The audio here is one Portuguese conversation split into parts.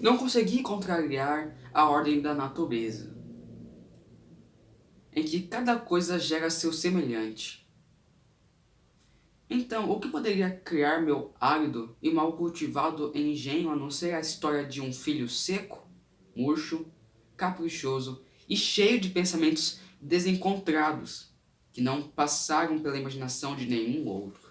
Não consegui contrariar a ordem da natureza, em que cada coisa gera seu semelhante. Então, o que poderia criar meu árido e mal cultivado engenho a não ser a história de um filho seco, murcho, caprichoso e cheio de pensamentos desencontrados, que não passaram pela imaginação de nenhum outro?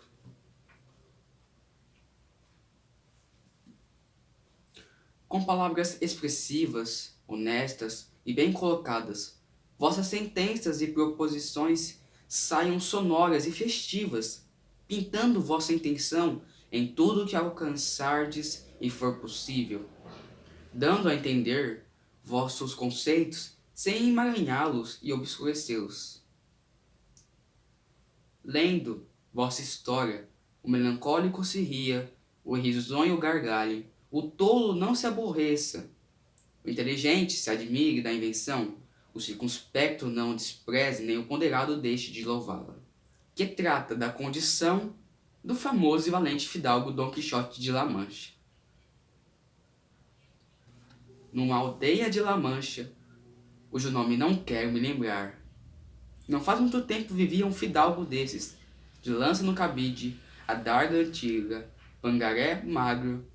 Com palavras expressivas, honestas e bem colocadas, vossas sentenças e proposições saiam sonoras e festivas, pintando vossa intenção em tudo que alcançardes e for possível, dando a entender vossos conceitos sem emaranhá-los e obscurecê-los. Lendo vossa história, o melancólico se ria, o risonho gargalhe, o tolo não se aborreça, o inteligente se admire da invenção, o circunspecto não despreze, nem o ponderado deixe de louvá-la. Que trata da condição do famoso e valente fidalgo Dom Quixote de La Mancha. Numa aldeia de La Mancha, cujo nome não quero me lembrar, não faz muito tempo vivia um fidalgo desses, de lança no cabide, adarga antiga, pangaré magro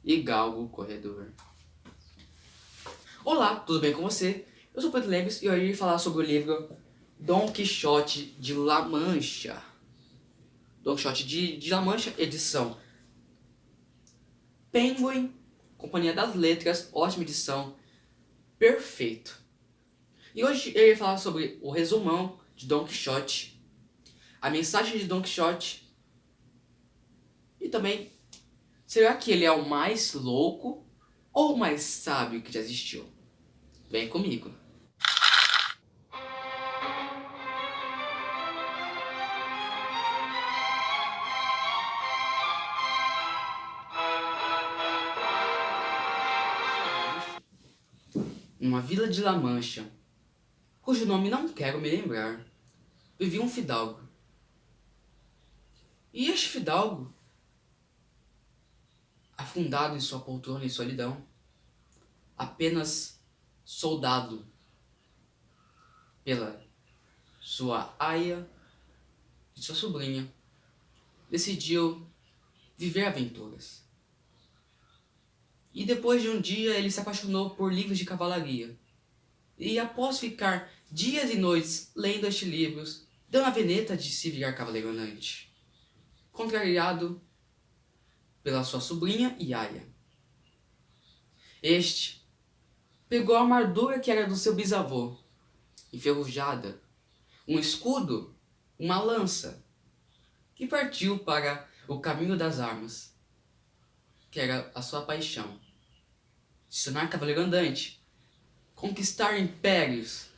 e galgo corredor. Olá, tudo bem com você? Eu sou Pedro Lemos e hoje irei falar sobre o livro Dom Quixote de La Mancha. Dom Quixote de La Mancha, edição Penguin, Companhia das Letras, ótima edição, perfeito. E hoje eu irei falar sobre o resumão de Dom Quixote, a mensagem de Dom Quixote e também, será que ele é o mais louco ou o mais sábio que já existiu? Vem comigo. Numa vila de La Mancha, cujo nome não quero me lembrar, vivia um fidalgo. E este fidalgo, afundado em sua poltrona e solidão, apenas soldado pela sua aia e sua sobrinha, decidiu viver aventuras. E depois de um dia ele se apaixonou por livros de cavalaria. E após ficar dias e noites lendo estes livros, deu na veneta de se virar cavaleiro andante, contrariado pela sua sobrinha e aia. Este pegou a armadura que era do seu bisavô, enferrujada, um escudo, uma lança, e partiu para o caminho das armas, que era a sua paixão. Se tornar cavaleiro andante, conquistar impérios,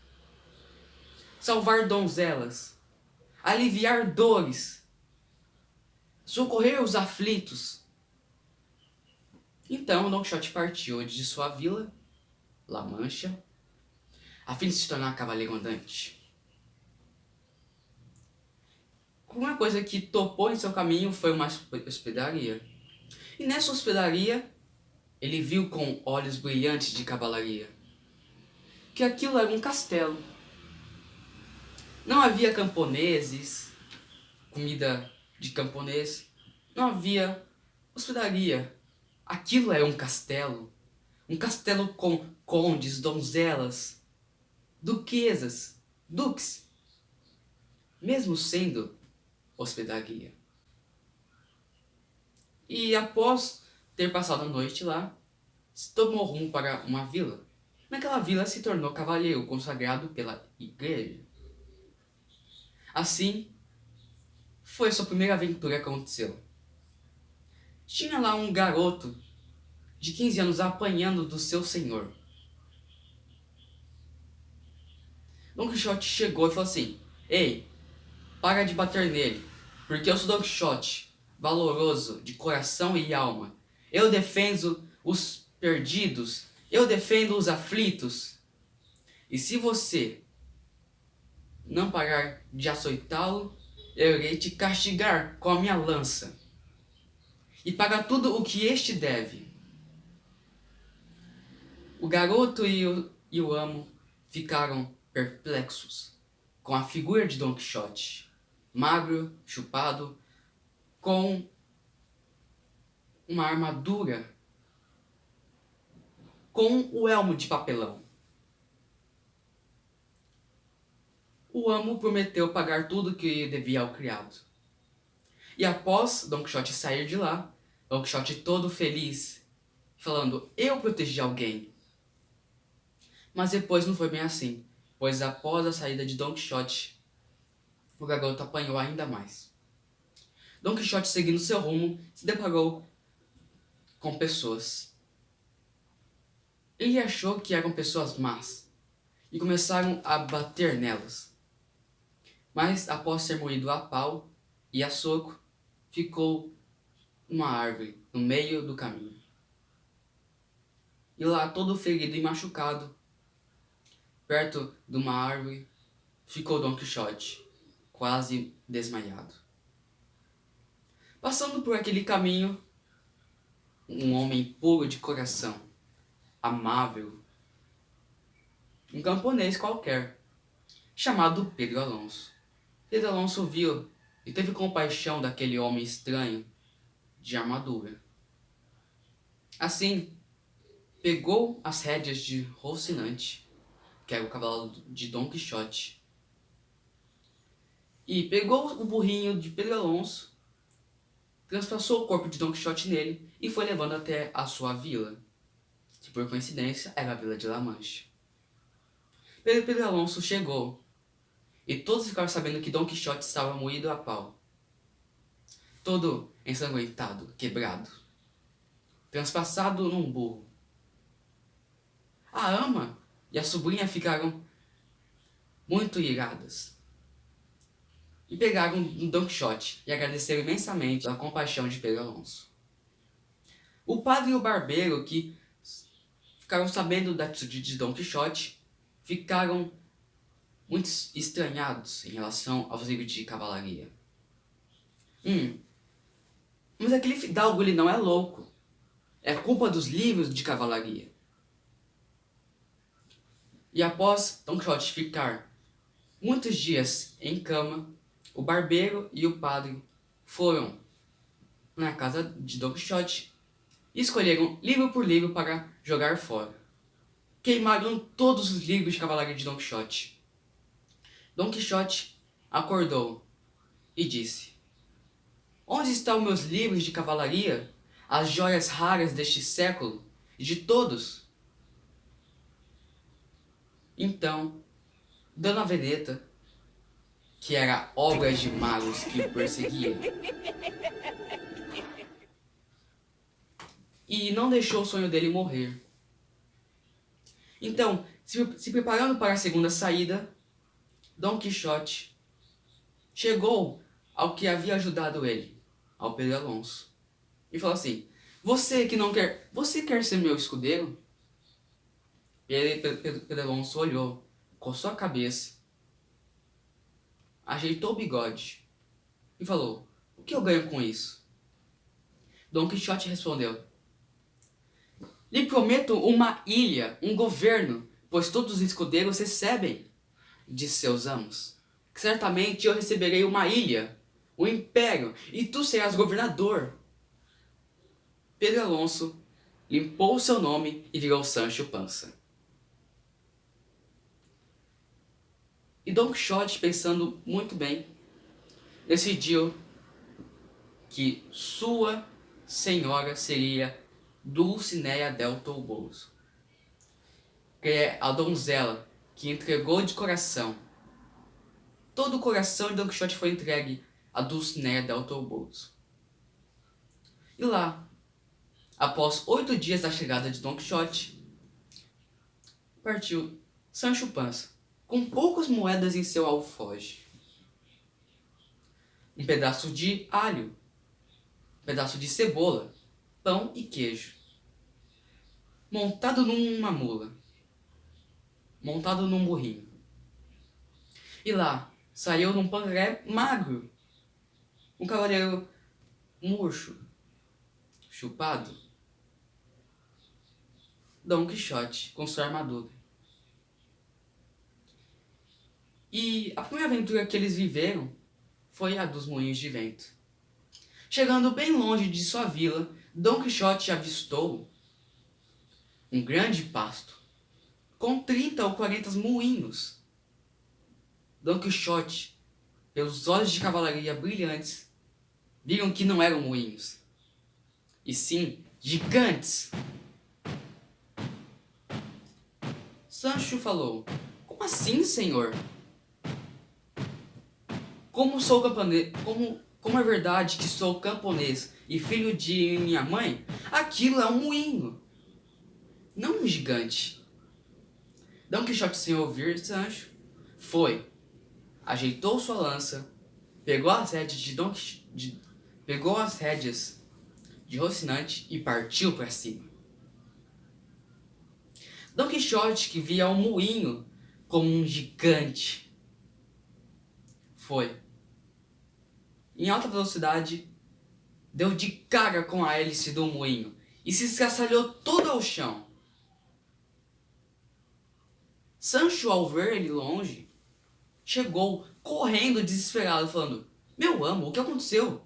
salvar donzelas, aliviar dores, socorrer os aflitos. Então Don Quixote partiu de sua vila, La Mancha, a fim de se tornar cavaleiro andante. Uma coisa que topou em seu caminho foi uma hospedaria. E nessa hospedaria, ele viu com olhos brilhantes de cavalaria que aquilo era um castelo. Não havia camponeses, comida de camponês, não havia hospedaria. Aquilo era um castelo com condes, donzelas, duquesas, duques, mesmo sendo hospedaria. E após ter passado a noite lá, se tomou rumo para uma vila. Naquela vila se tornou cavaleiro consagrado pela igreja. Assim, foi a sua primeira aventura que aconteceu. Tinha lá um garoto de 15 anos apanhando do seu senhor. Don Quixote chegou e falou assim: "Ei, para de bater nele, porque eu sou Don Quixote, valoroso de coração e alma. Eu defendo os perdidos, eu defendo os aflitos. E se você não parar de açoitá-lo, eu irei te castigar com a minha lança e pagar tudo o que este deve." O garoto e o amo ficaram perplexos com a figura de Don Quixote, magro, chupado, com uma armadura, com o elmo de papelão. O amo prometeu pagar tudo que devia ao criado. E após Don Quixote sair de lá, Don Quixote todo feliz, falando, eu protegi alguém. Mas depois não foi bem assim, pois após a saída de Don Quixote, o garoto apanhou ainda mais. Don Quixote, seguindo seu rumo, se deparou com pessoas. Ele achou que eram pessoas más e começaram a bater nelas. Mas após ser moído a pau e a soco, ficou uma árvore no meio do caminho. E lá, todo ferido e machucado, perto de uma árvore, ficou Don Quixote, quase desmaiado. Passando por aquele caminho, um homem puro de coração, amável, um camponês qualquer, chamado Pedro Alonso. Pedro Alonso viu e teve compaixão daquele homem estranho de armadura. Assim, pegou as rédeas de Rocinante, que era o cavalo de Don Quixote, e pegou o burrinho de Pedro Alonso, transpassou o corpo de Don Quixote nele e foi levando até a sua vila, que por coincidência era a vila de La Mancha. Pedro Alonso chegou, e todos ficaram sabendo que Don Quixote estava moído a pau, todo ensanguentado, quebrado, transpassado num burro. A ama e a sobrinha ficaram muito iradas e pegaram Don Quixote e agradeceram imensamente a compaixão de Pedro Alonso. O padre e o barbeiro, que ficaram sabendo da atitude de Don Quixote, ficaram muito estranhados em relação aos livros de cavalaria. Mas aquele fidalgo, ele não é louco. É culpa dos livros de cavalaria. E após Don Quixote ficar muitos dias em cama, o barbeiro e o padre foram na casa de Don Quixote e escolheram livro por livro para jogar fora. Queimaram todos os livros de cavalaria de Don Quixote. Don Quixote acordou e disse: onde estão meus livros de cavalaria, as joias raras deste século e de todos? Então, Dona Veneta, que era obra de magos que o perseguia, e não deixou o sonho dele morrer. Então, se preparando para a segunda saída, Don Quixote chegou ao que havia ajudado ele, ao Pedro Alonso, e falou assim: você quer ser meu escudeiro? Pedro Alonso olhou, coçou a cabeça, ajeitou o bigode e falou: o que eu ganho com isso? Don Quixote respondeu: lhe prometo uma ilha, um governo, pois todos os escudeiros recebem de seus amos. Certamente eu receberei uma ilha, um império, e tu serás governador. Pedro Alonso limpou o seu nome e virou Sancho Panza. E Don Quixote, pensando muito bem, decidiu que sua senhora seria Dulcinea del Toboso, que é a donzela que entregou de coração. Todo o coração de Don Quixote foi entregue a Dulcinea del Toboso. E lá, após 8 dias da chegada de Don Quixote, partiu Sancho Panza, com poucas moedas em seu alforje. Um pedaço de alho, um pedaço de cebola, pão e queijo. Montado numa mula, montado num burrinho. E lá, saiu num pangaré magro, um cavaleiro murcho, chupado. Dom Quixote com sua armadura. E a primeira aventura que eles viveram foi a dos moinhos de vento. Chegando bem longe de sua vila, Dom Quixote avistou um grande pasto, com 30 ou 40 moinhos. Dom Quixote, pelos olhos de cavalaria brilhantes, viram que não eram moinhos, e sim gigantes. Sancho falou: "Como assim, senhor? Como é verdade que sou camponês e filho de minha mãe, aquilo é um moinho, não um gigante." Dom Quixote, sem ouvir Sancho, ajeitou sua lança, pegou as rédeas de Rocinante e partiu para cima. Dom Quixote, que via o moinho como um gigante, em alta velocidade, deu de cara com a hélice do moinho e se escaçalhou todo ao chão. Sancho, ao ver ele longe, chegou correndo desesperado, falando: "Meu amo, o que aconteceu?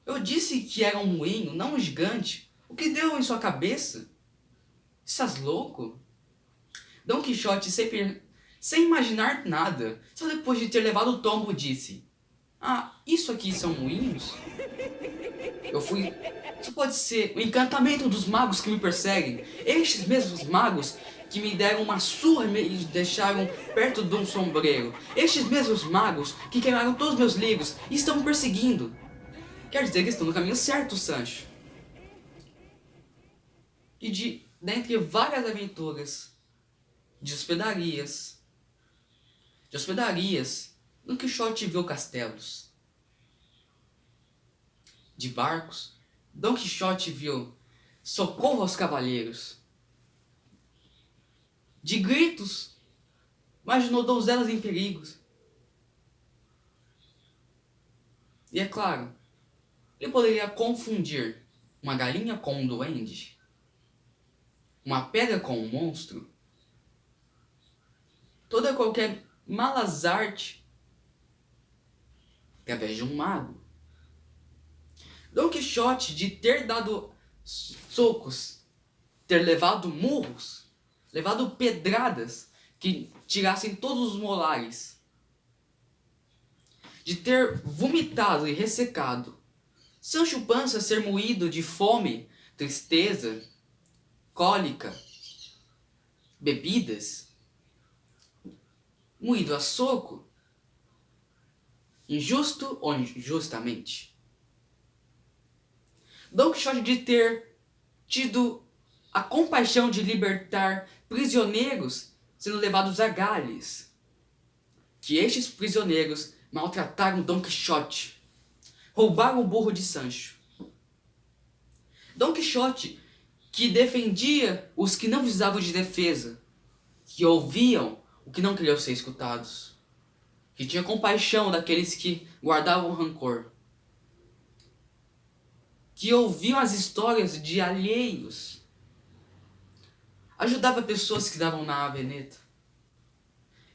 Eu disse que era um moinho, não um gigante. O que deu em sua cabeça? Estás louco?" Dom Quixote, sem imaginar nada, só depois de ter levado o tombo, disse: "Ah, isso aqui são moinhos? Isso pode ser o encantamento dos magos que me perseguem. Estes mesmos magos que me deram uma surra e me deixaram perto de um sombreiro. Estes mesmos magos que queimaram todos os meus livros e estão me perseguindo. Quer dizer que estão no caminho certo, Sancho." E dentre várias aventuras de hospedarias, Don Quixote viu castelos. De barcos, Don Quixote viu socorro aos cavaleiros. De gritos, imaginou donzelas em perigos. E é claro, ele poderia confundir uma galinha com um duende, uma pedra com um monstro, toda qualquer malas arte através de um mago. Don Quixote, de ter dado socos, ter levado murros, levado pedradas que tirassem todos os molares, de ter vomitado e ressecado, Sancho Pança ser moído de fome, tristeza, cólica, bebidas, moído a soco, injusto ou injustamente. Don Quixote, de ter tido a compaixão de libertar prisioneiros sendo levados a Gales, que estes prisioneiros maltrataram Don Quixote, roubaram o burro de Sancho. Don Quixote, que defendia os que não precisavam de defesa, que ouviam o que não queriam ser escutados, que tinha compaixão daqueles que guardavam rancor, que ouviam as histórias de alheios, ajudava pessoas que estavam na avenida.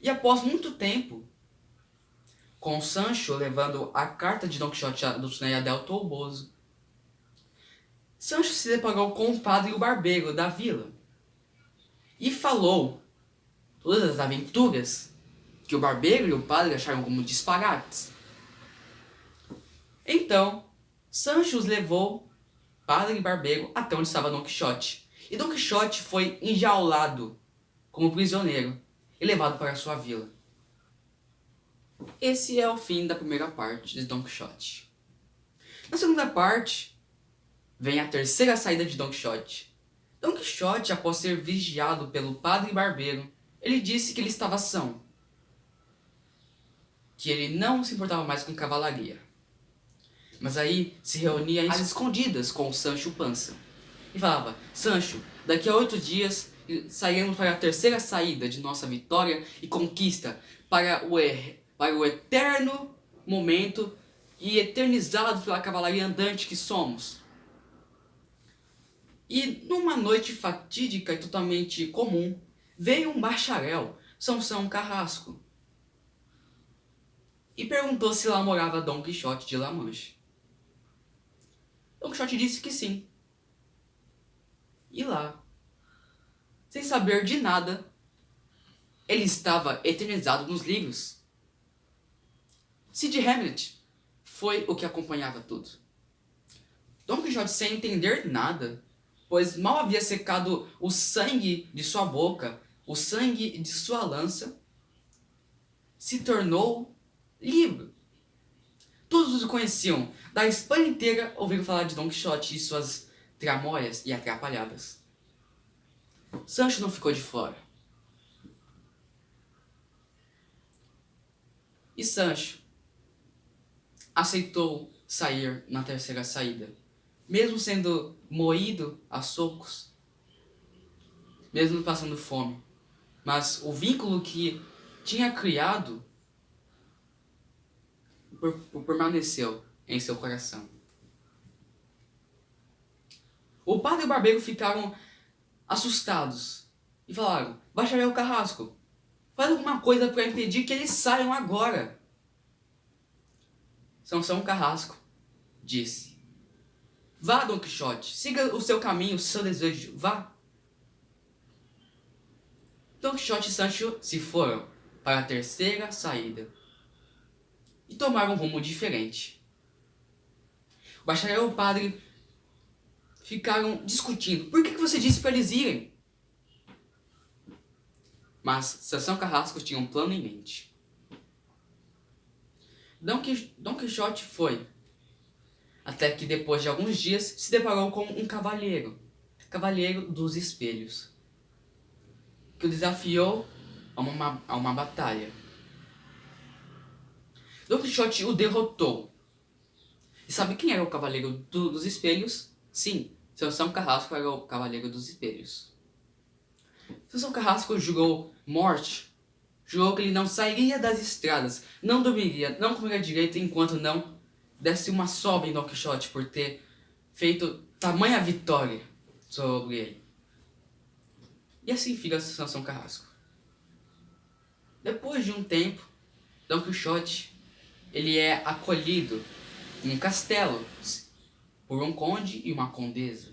E após muito tempo, com Sancho levando a carta de Don Quixote a Dulcinea del Toboso, Sancho se deparou com o padre e o barbeiro da vila e falou todas as aventuras que o barbeiro e o padre acharam como disparates. Então, Sancho os levou, padre e barbeiro, até onde estava Don Quixote. E Don Quixote foi enjaulado como prisioneiro e levado para sua vila. Esse é o fim da primeira parte de Don Quixote. Na segunda parte, vem a terceira saída de Don Quixote. Don Quixote, após ser vigiado pelo padre e barbeiro, ele disse que ele estava são, que ele não se importava mais com cavalaria. Mas aí se reunia às escondidas com o Sancho Pança e falava: "Sancho, daqui a 8 dias sairemos para a terceira saída de nossa vitória e conquista para o eterno momento e eternizados pela cavalaria andante que somos." E numa noite fatídica e totalmente comum, veio um bacharel, Sansão Carrasco, e perguntou se lá morava Dom Quixote de La Mancha. Dom Quixote disse que sim. E lá, sem saber de nada, ele estava eternizado nos livros. Sid Hamlet foi o que acompanhava tudo. Dom Quixote, sem entender nada, pois mal havia secado o sangue de sua boca, o sangue de sua lança, se tornou livre. Todos o conheciam, da Espanha inteira ouviram falar de Dom Quixote e suas tramóias e atrapalhadas. Sancho não ficou de fora. E Sancho aceitou sair na terceira saída, mesmo sendo moído a socos, mesmo passando fome. Mas o vínculo que tinha criado permaneceu em seu coração. O padre e o barbeiro ficaram assustados e falaram: Bacharel Carrasco, faz alguma coisa para impedir que eles saiam agora. Sansão Carrasco disse: Vá, Dom Quixote, siga o seu caminho, o seu desejo, vá. Dom Quixote e Sancho se foram para a terceira saída e tomaram um rumo diferente. O bacharel e o padre ficaram discutindo: por que você disse para eles irem? Mas Sansão Carrasco tinha um plano em mente. Dom Quixote foi, até que depois de alguns dias se deparou com um cavaleiro dos espelhos, que o desafiou a uma batalha. Dom Quixote o derrotou. E sabe quem era o cavaleiro dos espelhos? Sim, Sansão Carrasco era o cavaleiro dos espelhos. Sansão Carrasco jurou morte. Jurou que ele não sairia das estradas, não dormiria, não comeria direito enquanto não desse uma sobra em Dom Quixote por ter feito tamanha vitória sobre ele. E assim fica Sansão Carrasco. Depois de um tempo, Dom Quixote ele é acolhido em um castelo por um conde e uma condesa.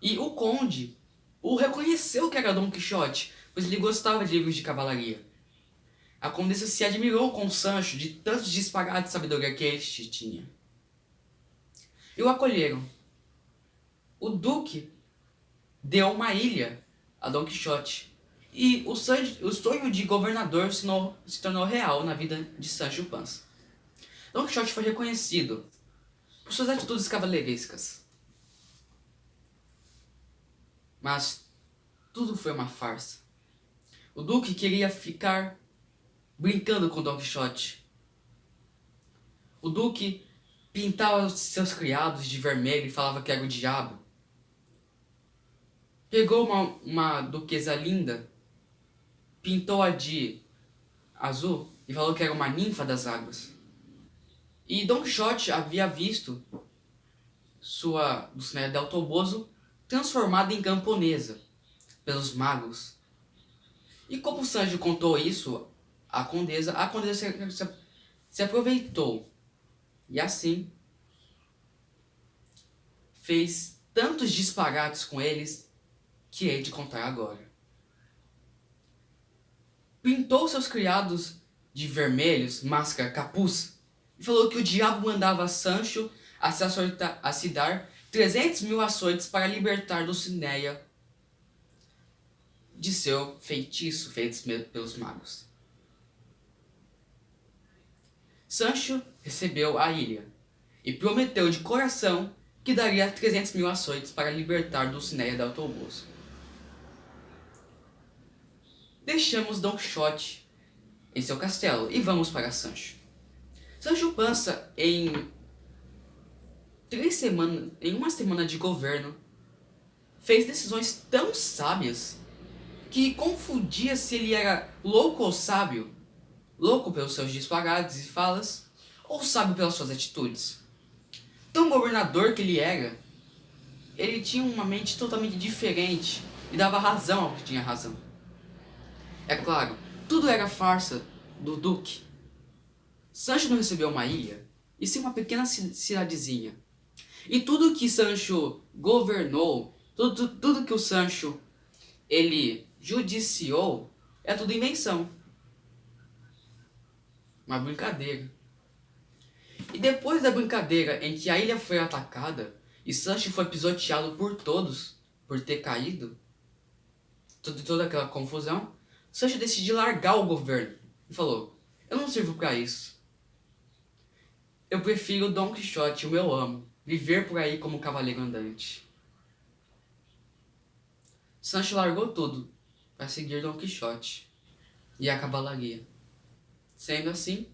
E o conde o reconheceu que era Dom Quixote, pois ele gostava de livros de cavalaria. A condessa se admirou com Sancho de tantos disparates de sabedoria que este tinha. E o acolheram. O duque deu uma ilha a Dom Quixote. E o sonho de governador se tornou real na vida de Sancho Panza. Dom Quixote foi reconhecido por suas atitudes cavaleirescas. Mas tudo foi uma farsa. O duque queria ficar brincando com Dom Quixote. O duque pintava seus criados de vermelho e falava que era o diabo. Pegou uma duquesa linda, pintou-a de azul e falou que era uma ninfa das águas. E Dom Quixote havia visto sua Dulcinea del Toboso transformada em camponesa pelos magos. E como Sancho contou isso à condesa, se aproveitou. E assim fez tantos disparates com eles que hei de contar agora. Pintou seus criados de vermelhos, máscara, capuz, e falou que o diabo mandava Sancho a se dar 300.000 açoites para libertar Dulcinea de seu feitiço feito pelos magos. Sancho recebeu a ilha e prometeu de coração que daria 300.000 açoites para libertar Dulcinea del Toboso. Deixamos Dom Quixote em seu castelo e vamos para Sancho. Sancho Panza, em uma semana de governo, fez decisões tão sábias que confundia se ele era louco ou sábio. Louco pelos seus disparates e falas, ou sábio pelas suas atitudes. Tão governador que ele era, ele tinha uma mente totalmente diferente e dava razão ao que tinha razão. É claro, tudo era farsa do Duque. Sancho não recebeu uma ilha, e sim uma pequena cidadezinha. E tudo que Sancho governou, tudo que o Sancho ele judiciou, é tudo invenção. Uma brincadeira. E depois da brincadeira em que a ilha foi atacada e Sancho foi pisoteado por todos por ter caído, toda aquela confusão, Sancho decidiu largar o governo e falou: eu não sirvo para isso. Eu prefiro Dom Quixote, o meu amo, viver por aí como cavaleiro andante. Sancho largou tudo para seguir Dom Quixote e a cavalaria. Sendo assim,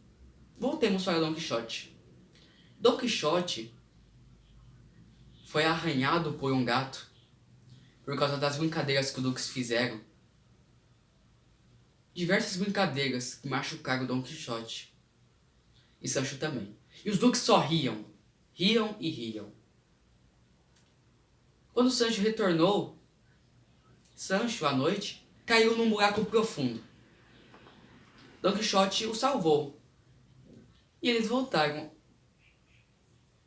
voltemos para Dom Quixote. Dom Quixote foi arranhado por um gato por causa das brincadeiras que os duques fizeram. Diversas brincadeiras que machucaram Dom Quixote. E Sancho também. E os duques só riam. Riam e riam. Quando Sancho retornou, Sancho, à noite, caiu num buraco profundo. Dom Quixote o salvou. E eles voltaram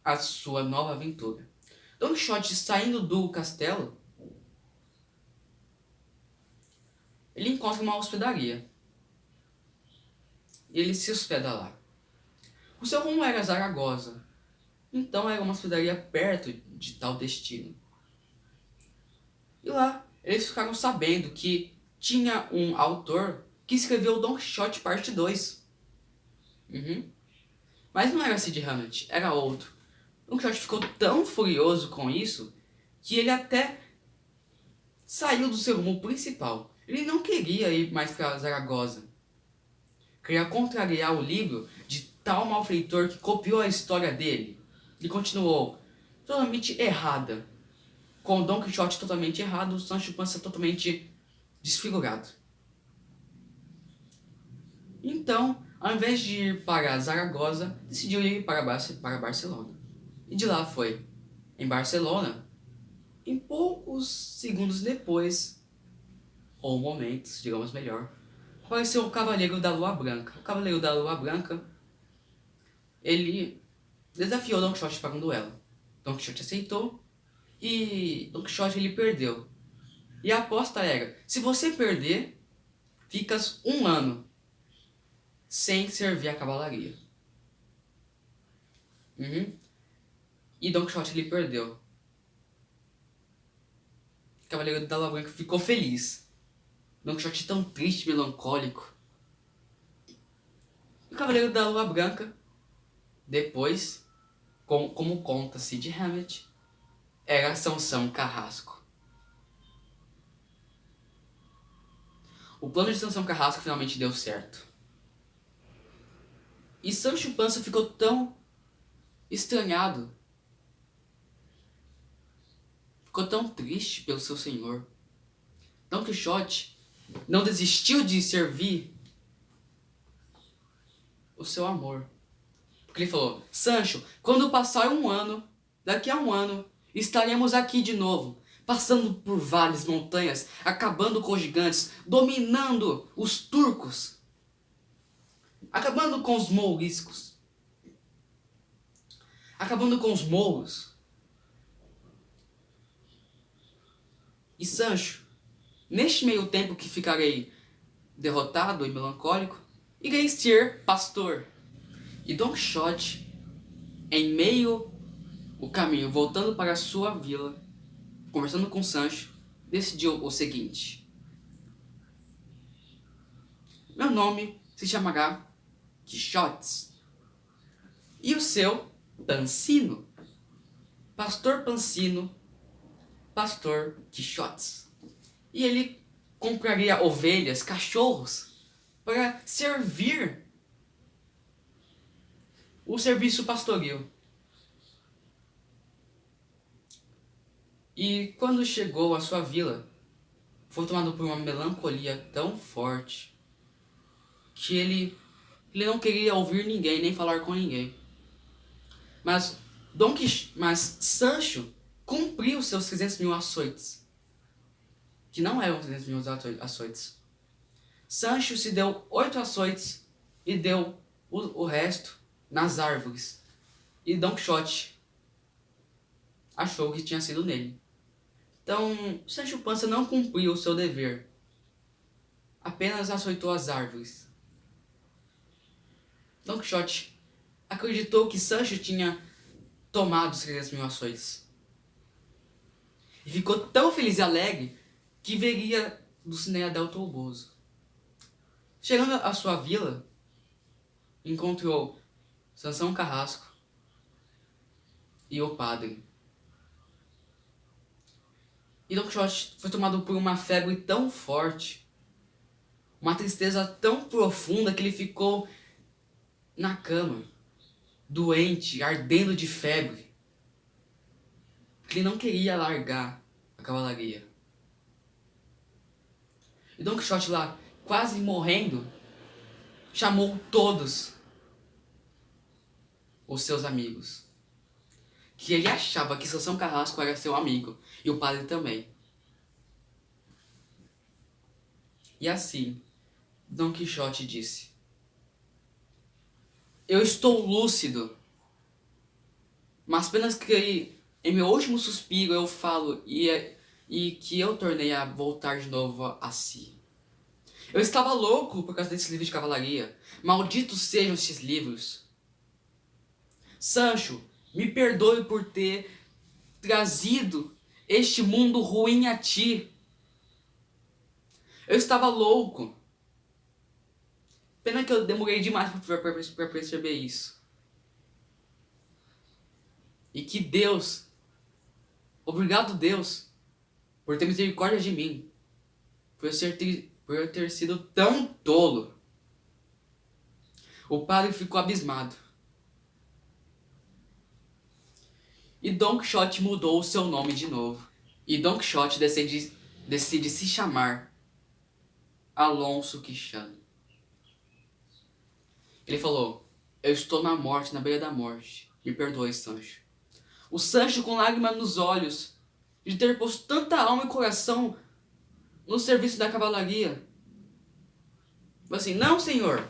à sua nova aventura. Dom Quixote, saindo do castelo, ele encontra uma hospedaria. E ele se hospeda lá. O seu rumo era Zaragoza. Então era uma hospedaria perto de tal destino. E lá eles ficaram sabendo que tinha um autor que escreveu Don Quixote parte 2. Mas não era Sid Hamet, era outro. Don Quixote ficou tão furioso com isso que ele até saiu do seu rumo principal. Ele não queria ir mais para Zaragoza. Queria contrariar o livro de tal malfeitor que copiou a história dele. E continuou totalmente errada. Com o Don Quixote totalmente errado, o Sancho Panza totalmente desfigurado. Então, ao invés de ir para Zaragoza, decidiu ir para Barcelona. E de lá foi. Em Barcelona, em poucos segundos depois, ou momentos, digamos melhor, apareceu o Cavaleiro da Lua Branca. O Cavaleiro da Lua Branca, ele desafiou Don Quixote para um duelo. Don Quixote aceitou e Don Quixote ele perdeu. E a aposta era, se você perder, ficas 1 ano sem servir a cavalaria. E Don Quixote ele perdeu. O Cavaleiro da Lua Branca ficou feliz. Don Quixote tão triste, melancólico. O Cavaleiro da Lua Branca, depois, como conta Sid Hamet, era Sansão Carrasco. O plano de Sansão Carrasco finalmente deu certo. E Sancho Panza ficou tão estranhado, ficou tão triste pelo seu senhor. Don Quixote não desistiu de servir o seu amor. Porque ele falou, Sancho, quando passar 1 ano, daqui a 1 ano, estaremos aqui de novo, passando por vales, montanhas, acabando com os gigantes, dominando os turcos, acabando com os mouriscos, acabando com os mouros. E Sancho, neste meio tempo que ficarei derrotado e melancólico, irei ser pastor. E Don Quixote, em meio o caminho, voltando para a sua vila, conversando com Sancho, decidiu o seguinte: meu nome se chamará Quixotes. E o seu, Pancino. Pastor Pancino, Pastor Quixotes. E ele compraria ovelhas, cachorros, para servir o serviço pastoril. E quando chegou à sua vila, foi tomado por uma melancolia tão forte que ele não queria ouvir ninguém, nem falar com ninguém. Mas Sancho cumprir os seus 300 mil açoites, que não eram 300 mil açoites. Sancho se deu 8 açoites e deu o resto nas árvores. E Don Quixote achou que tinha sido nele. Então, Sancho Panza não cumpriu o seu dever. Apenas açoitou as árvores. Don Quixote acreditou que Sancho tinha tomado os 300 mil açoites. E ficou tão feliz e alegre que veria Dulcinea del Toboso. Chegando à sua vila, encontrou Sansão Carrasco e o padre. E Don Quixote foi tomado por uma febre tão forte, uma tristeza tão profunda, que ele ficou na cama, doente, ardendo de febre. Ele não queria largar a cavalaria. E Don Quixote lá, quase morrendo, chamou todos os seus amigos. Que ele achava que Sansão Carrasco era seu amigo, e o padre também. E assim, Don Quixote disse: eu estou lúcido, mas apenas que em meu último suspiro eu falo e que eu tornei a voltar de novo a si. Eu estava louco por causa desse livro de cavalaria. Malditos sejam esses livros. Sancho, me perdoe por ter trazido este mundo ruim a ti. Eu estava louco. Pena que eu demorei demais para perceber isso. E que Deus, obrigado Deus, por ter misericórdia de mim, por eu ter sido tão tolo. O padre ficou abismado. E Don Quixote mudou o seu nome de novo. E Don Quixote decide se chamar Alonso Quixano. Ele falou: eu estou na morte, na beira da morte. Me perdoe, Sancho. O Sancho, com lágrimas nos olhos, de ter posto tanta alma e coração no serviço da cavalaria, falou assim: não, senhor,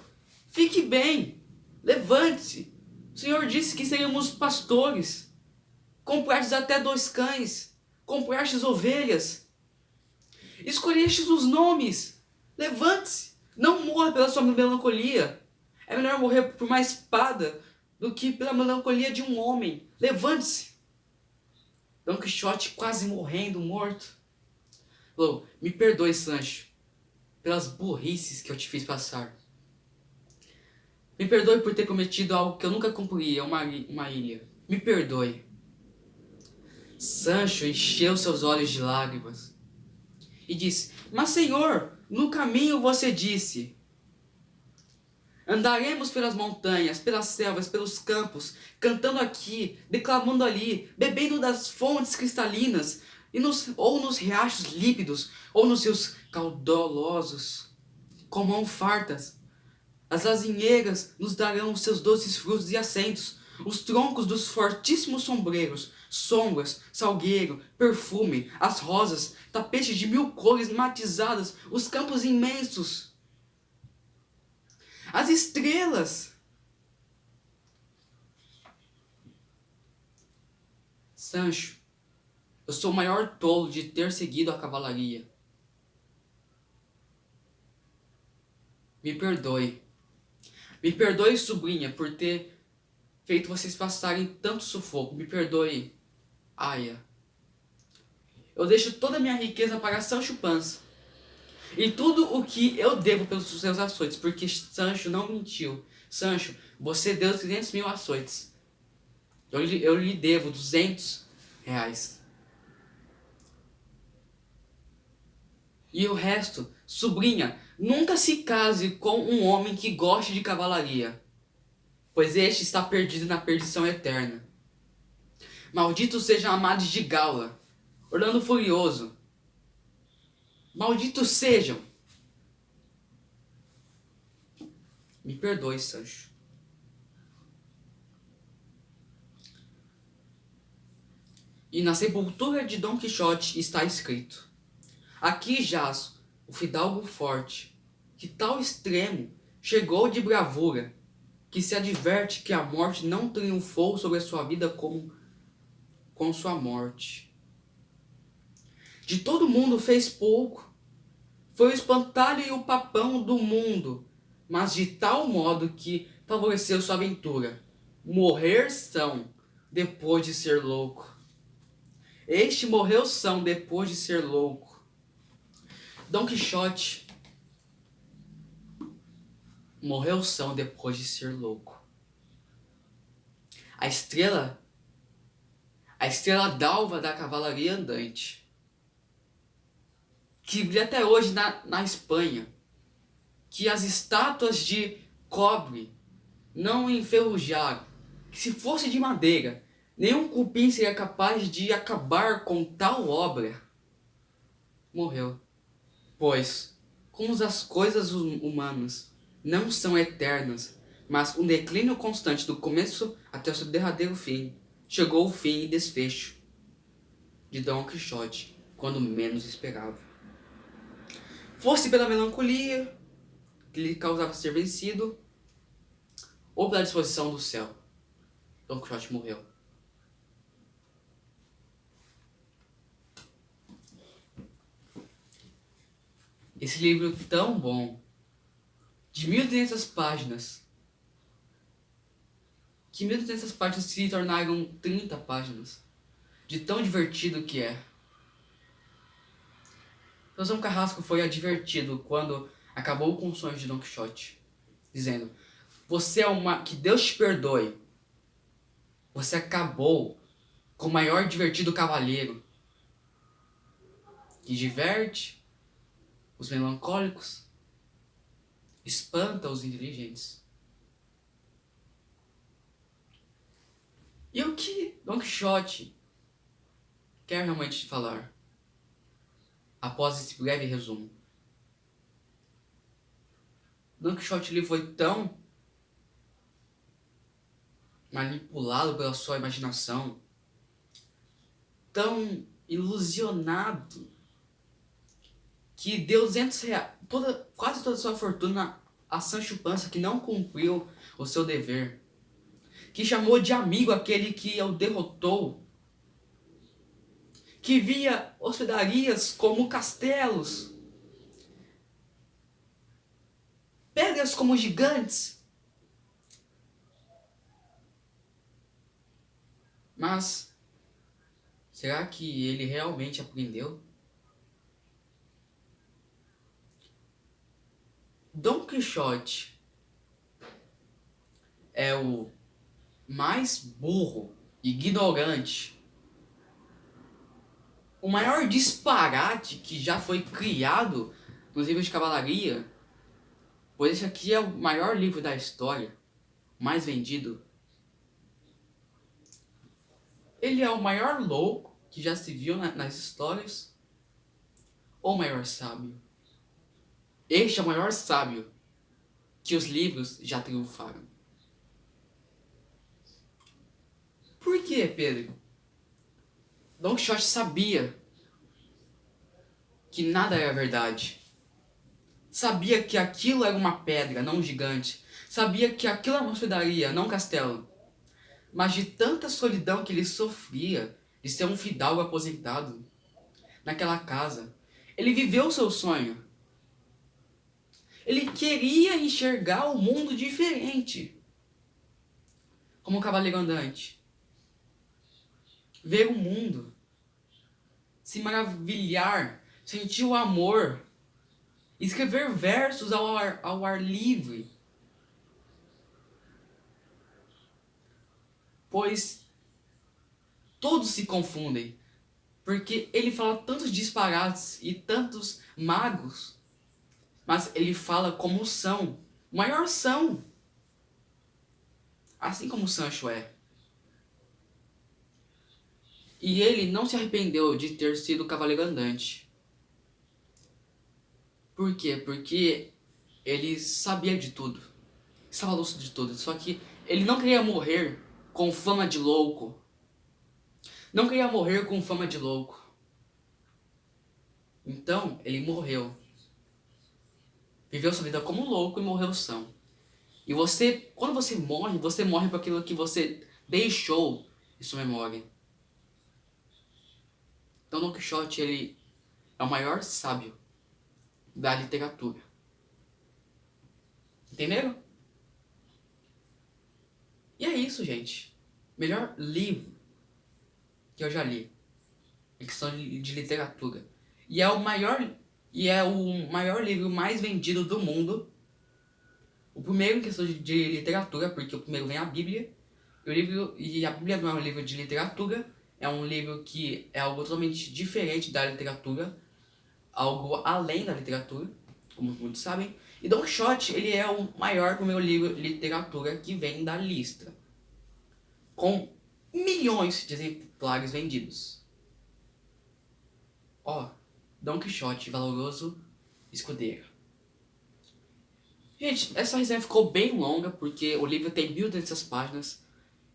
fique bem, levante-se. O senhor disse que seríamos pastores. Comprastes até 2 cães, comprastes ovelhas, escolhestes os nomes. Levante-se, não morra pela sua melancolia. É melhor morrer por uma espada do que pela melancolia de um homem. Levante-se. Don Quixote, quase morrendo, morto, falou: me perdoe, Sancho, pelas burrices que eu te fiz passar. Me perdoe por ter prometido algo que eu nunca cumpria, uma ilha. Me perdoe. Sancho encheu seus olhos de lágrimas e disse: mas, senhor, no caminho você disse: andaremos pelas montanhas, pelas selvas, pelos campos, cantando aqui, declamando ali, bebendo das fontes cristalinas, ou nos riachos límpidos, ou nos rios caudalosos, com mãos fartas. As azinheiras nos darão seus doces frutos e assentos, os troncos dos fortíssimos sombreiros, sombras, salgueiro, perfume, as rosas, tapetes de 1000 cores matizadas, os campos imensos, as estrelas. Sancho, eu sou o maior tolo de ter seguido a cavalaria. Me perdoe. Me perdoe, sobrinha, por ter feito vocês passarem tanto sufoco. Me perdoe, Aya. Eu deixo toda a minha riqueza para Sancho Panza. E tudo o que eu devo pelos seus açoites, porque Sancho não mentiu. Sancho, você deu 300 mil açoites. Eu lhe devo 200 reais. E o resto, sobrinha, nunca se case com um homem que goste de cavalaria, pois este está perdido na perdição eterna. Malditos sejam Amadis de Gaula, Orlando Furioso. Malditos sejam. Me perdoe, Sancho. E na sepultura de Dom Quixote está escrito: aqui jaz o fidalgo forte, que tal extremo chegou de bravura, que se adverte que a morte não triunfou sobre a sua vida como com sua morte. De todo mundo fez pouco, foi o espantalho e o papão do mundo, mas de tal modo que favoreceu sua aventura. Morrer são, depois de ser louco. Este morreu são, depois de ser louco. Dom Quixote morreu são, depois de ser louco. A estrela d'alva da cavalaria andante, que brilha até hoje na Espanha, que as estátuas de cobre não enferrujaram, que se fosse de madeira, nenhum cupim seria capaz de acabar com tal obra, morreu. Pois, como as coisas humanas não são eternas, mas um declínio constante do começo até o seu derradeiro fim, chegou o fim e desfecho de Dom Quixote, quando menos esperava. Fosse pela melancolia que lhe causava ser vencido, ou pela disposição do céu, Dom Quixote morreu. Esse livro tão bom, de 1.300 páginas, que 1.300 páginas se tornaram 30 páginas, de tão divertido que é. João Carrasco foi advertido quando acabou com os sonhos de Dom Quixote, dizendo: você é que Deus te perdoe, você acabou com o maior divertido cavaleiro, que diverte os melancólicos, espanta os inteligentes. E o que Dom Quixote quer realmente falar após esse breve resumo? Dom Quixote ele foi tão manipulado pela sua imaginação, tão ilusionado, que deu 200 reais, quase toda a sua fortuna a Sancho Panza, que não cumpriu o seu dever, que chamou de amigo aquele que o derrotou, que via hospedarias como castelos, pedras como gigantes. Mas será que ele realmente aprendeu? Dom Quixote é o mais burro, ignorante, o maior disparate que já foi criado nos livros de cavalaria, pois esse aqui é o maior livro da história, mais vendido. Ele é o maior louco que já se viu nas histórias, ou o maior sábio? Este é o maior sábio que os livros já triunfaram. Por quê, Pedro? Dom Quixote sabia que nada era verdade. Sabia que aquilo era uma pedra, não um gigante. Sabia que aquilo era uma hospedaria, não um castelo. Mas de tanta solidão que ele sofria de ser um fidalgo aposentado naquela casa, ele viveu o seu sonho. Ele queria enxergar o mundo diferente, como um cavaleiro andante. Ver o mundo, se maravilhar, sentir o amor, escrever versos ao ar livre. Pois todos se confundem, porque ele fala tantos disparates e tantos magos, mas ele fala como são, o maior são, assim como Sancho é. E ele não se arrependeu de ter sido cavaleiro andante. Por quê? Porque ele sabia de tudo, estava lúcido de tudo, só que ele não queria morrer com fama de louco. Não queria morrer com fama de louco. Então, ele morreu. Viveu sua vida como um louco e morreu são. E você, quando você morre por aquilo que você deixou em sua memória. Então, Don Quixote, ele é o maior sábio da literatura. Entenderam? E é isso, gente. Melhor livro que eu já li. Em questão de literatura. E é o maior livro mais vendido do mundo. O primeiro em questão de literatura, porque o primeiro vem a Bíblia. E a Bíblia não é um livro de literatura, é um livro que é algo totalmente diferente da literatura, algo além da literatura, como muitos sabem. E Don Quixote, ele é o maior primeiro livro de literatura que vem da lista, com milhões de exemplares vendidos. Ó, Don Quixote, valoroso escudeiro. Gente, essa resenha ficou bem longa, porque o livro tem 1.200 páginas,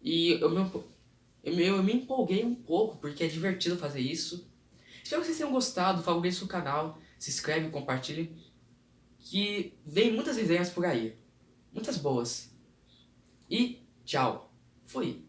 e eu me empolguei um pouco, porque é divertido fazer isso. Espero que vocês tenham gostado, favoreça o canal, se inscreve, compartilhe, que vem muitas resenhas por aí, muitas boas. E tchau, fui!